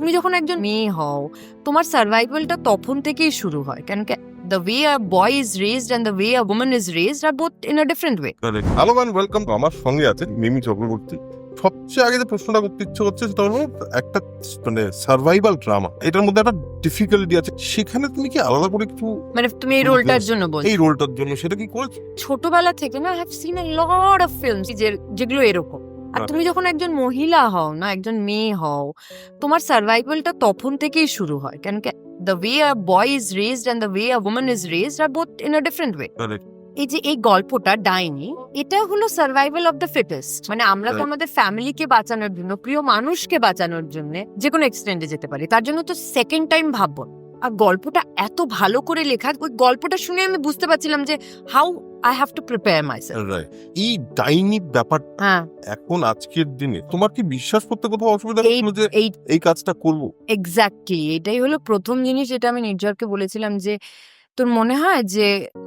তুমি যখন একজন মেয়ে হও তোমার সার্ভাইভালটা তখন থেকেই শুরু হয়, কারণ the way a boy is raised and the way a woman is raised are both in a different way. Hello man, welcome. আমার সঙ্গে আছে মিমি চক্রবর্তী। সবচেয়ে আগে যে প্রশ্নটা করতে ইচ্ছে করছে সেটা হলো একটা মানে সার্ভাইভাল ড্রামা, এটার মধ্যে একটা ডিফিকাল্টি আছে, সেখানে তুমি কি আলাদা করে কিছু মানে তুমি এই রোলটার জন্য বলছো? এই রোলটার জন্য সেটা কি করেছো? ছোটবেলা থেকে না, I have seen a lot of films যেগুলো এরকম। আর তুমি যখন একজন মহিলা হও না, একজন মেয়ে হও, তোমার সার্ভাইভালটা তখন থেকেই শুরু হয়, কারণ the way a boy is raised and the way a woman is raised are both in a different way. এই যে এই গল্পটা ডাইনি, এটা হলো সার্ভাইভাল অফ দ্য ফিটেস্ট। মানে আমরা তো আমাদের ফ্যামিলিকে বাঁচানোর জন্য, প্রিয় মানুষকে বাঁচানোর জন্য যে কোনো এক্সটেন্ডে যেতে পারি, তার জন্য তো সেকেন্ড টাইম ভাববো। আর গল্পটা এত ভালো করে লেখা, ওই গল্পটা শুনে আমি বুঝতে পারছিলাম যে how I have to prepare myself. এই ডাইনি ব্যাপারটা এখন আজকের দিনে তোমার কি বিশ্বাস করতে কোথাও অসুবিধা হলো যে এই কাজটা করবো? এক্স্যাক্টলি, এটাই হলো প্রথম জিনিস যেটা আমি নির্ঝরকে বলেছিলাম যে তোর মনে হয় যে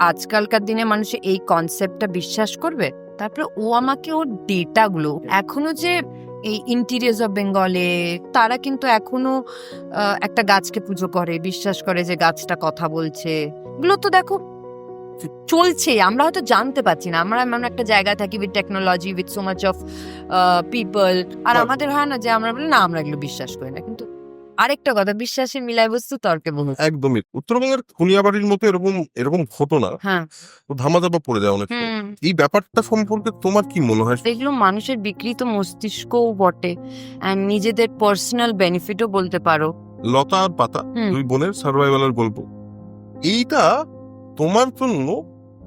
আজকালকার দিনে মানুষ এই কনসেপ্টটা বিশ্বাস করবে? তারপরে ও আমাকে ওর ডেটাগুলো, এখনো যে এই ইন্টিরিয়ার্স অফ বেঙ্গলে তারা কিন্তু এখনো একটা গাছকে পুজো করে, বিশ্বাস করে যে গাছটা কথা বলছে। এগুলো তো দেখো চলছে, আমরা হয়তো জানতে পারছি না। আমরা এমন একটা জায়গায় থাকি with technology, with so much of people, আর আমাদের হয় না যে আমরা বলি না আমরা এগুলো বিশ্বাস করি না। কিন্তু আরেকটা কথা, বিশ্বাসের মিলাই বস্তু তর্কে বহু। একদমই। উত্তরবঙ্গের খুনিয়াবাড়ির মতো এরকম হতো না, ধামাচাপা পড়ে যায় অনেক। এই ব্যাপারটা সম্পর্কে তোমার কি মনে হয়? এগুলো মানুষের বিকৃত মস্তিষ্কও বটে, এন্ড নিজেদের পার্সোনাল বেনিফিটও বলতে পারো। লতা আর পাতা, দুই বোনের সার্ভাইভালের গল্প। এইটা তোমার জন্য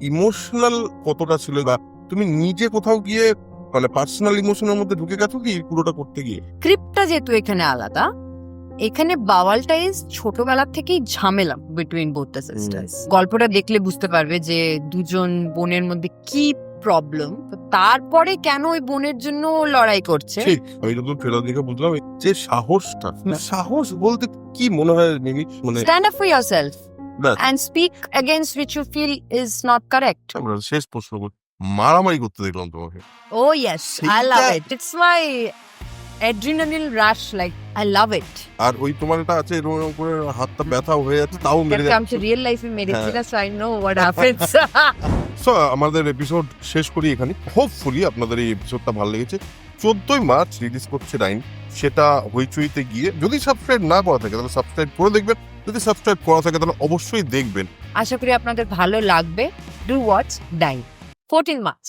ইমোশনাল কতটা ছিল, বা তুমি নিজে কোথাও গিয়ে মানে পার্সোনাল ইমোশনের মধ্যে ঢুকে গেছো কি পুরোটা করতে গিয়ে? স্ক্রিপ্টটা যেহেতু এখানে আলাদা, এখানে বাওয়ালটা ছোটবেলা থেকেই ঝামেলা বিটুইন বোথ দ্য সিস্টার্স। গল্পটা দেখলে বুঝতে পারবে যে দুজন বোনের মধ্যে কি প্রবলেম, তারপরে কেন ওই বোনের জন্য লড়াই করছে। ঠিক, আমি যখন ট্রেলার দেখে বুঝলাম যে সাহসটা, সাহস বলতে কি মনে হয় মিমি, মানে stand up for yourself and speak against which you feel is not correct. আমরা শেষ প্রশ্ন করি, মারামারি করতে দেখলাম তোমাকে। Oh yes, I love it. It's my adrenaline rush, like I love it. আর ওই তোমার এটা আছে এরকম করে হাতটা ব্যথা হয়ে যাচ্ছে, তাও মেরে যাচ্ছে। আমি রিয়েল লাইফে মেরেছি না, so I know what happens. So আমাদের এপিসোড শেষ করি এখানে। হোপফুলি আপনাদের এই এপিসোডটা ভালো লেগেছে। 14ই মার্চ রিলিজ করছে ডাইনি, সেটা হইচইতে গিয়ে যদি সাবস্ক্রাইব না করা থাকে তাহলে সাবস্ক্রাইব করে দেখবেন, যদি সাবস্ক্রাইব করা থাকে তাহলে অবশ্যই দেখবেন। আশা করি আপনাদের ভালো লাগবে। ডু ওয়াচ ডাইনি, 14 মার্চ।